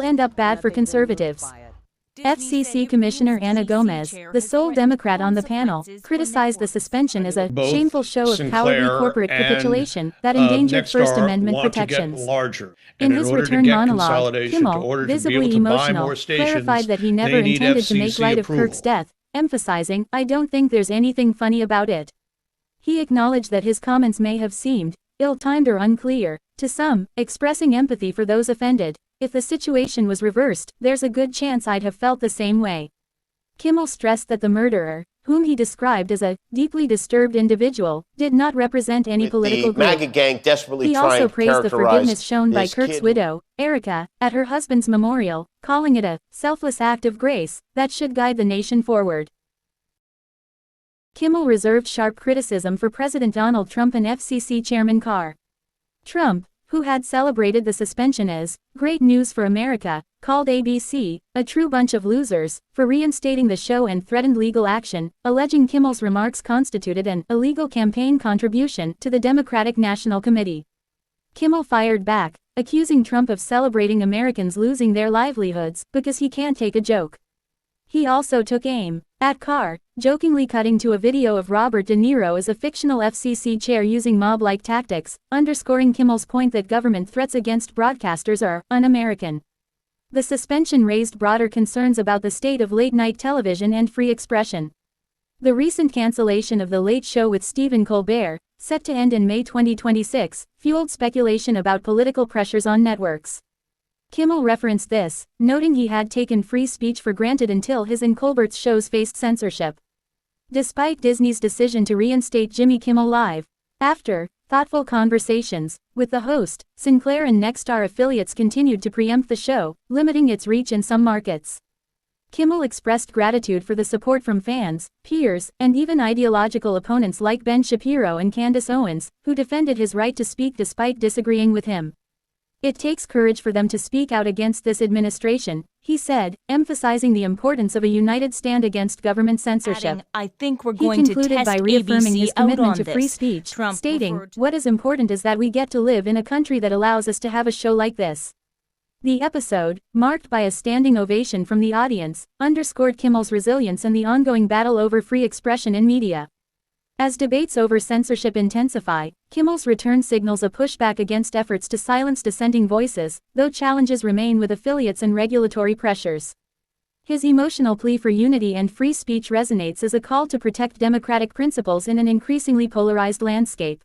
end up bad for conservatives. FCC Commissioner Ana Gomez, the sole Democrat on the panel, criticized the suspension as a shameful show of cowardly corporate capitulation that endangered First Amendment protections. In his return monologue, Kimmel, visibly emotional, clarified that he never intended to make light of Kirk's death, emphasizing, "I don't think there's anything funny about it." He acknowledged that his comments may have seemed ill-timed or unclear to some, expressing empathy for those offended. "If the situation was reversed, there's a good chance I'd have felt the same way." Kimmel stressed that the murderer, whom he described as a deeply disturbed individual, did not represent any political group. MAGA gang desperately he also praised the forgiveness shown by Kirk's widow, Erica, at her husband's memorial, calling it a selfless act of grace that should guide the nation forward. Kimmel reserved sharp criticism for President Donald Trump and FCC Chairman Carr. Trump, who had celebrated the suspension as great news for America, called ABC a true bunch of losers for reinstating the show and threatened legal action, alleging Kimmel's remarks constituted an illegal campaign contribution to the Democratic National Committee. Kimmel fired back, accusing Trump of celebrating Americans losing their livelihoods because he can't take a joke. He also took aim at Carr, jokingly cutting to a video of Robert De Niro as a fictional FCC chair using mob-like tactics, underscoring Kimmel's point that government threats against broadcasters are un-American. The suspension raised broader concerns about the state of late-night television and free expression. The recent cancellation of The Late Show with Stephen Colbert, set to end in May 2026, fueled speculation about political pressures on networks. Kimmel referenced this, noting he had taken free speech for granted until his and Colbert's shows faced censorship. Despite Disney's decision to reinstate Jimmy Kimmel Live, after thoughtful conversations with the host, Sinclair and Nexstar affiliates continued to preempt the show, limiting its reach in some markets. Kimmel expressed gratitude for the support from fans, peers, and even ideological opponents like Ben Shapiro and Candace Owens, who defended his right to speak despite disagreeing with him. "It takes courage for them to speak out against this administration," he said, emphasizing the importance of a united stand against government censorship. "I think we're going to test ABC out on this." He concluded by reaffirming his commitment to free speech, stating, "What is important is that we get to live in a country that allows us to have a show like this." The episode, marked by a standing ovation from the audience, underscored Kimmel's resilience and the ongoing battle over free expression in media. As debates over censorship intensify, Kimmel's return signals a pushback against efforts to silence dissenting voices, though challenges remain with affiliates and regulatory pressures. His emotional plea for unity and free speech resonates as a call to protect democratic principles in an increasingly polarized landscape.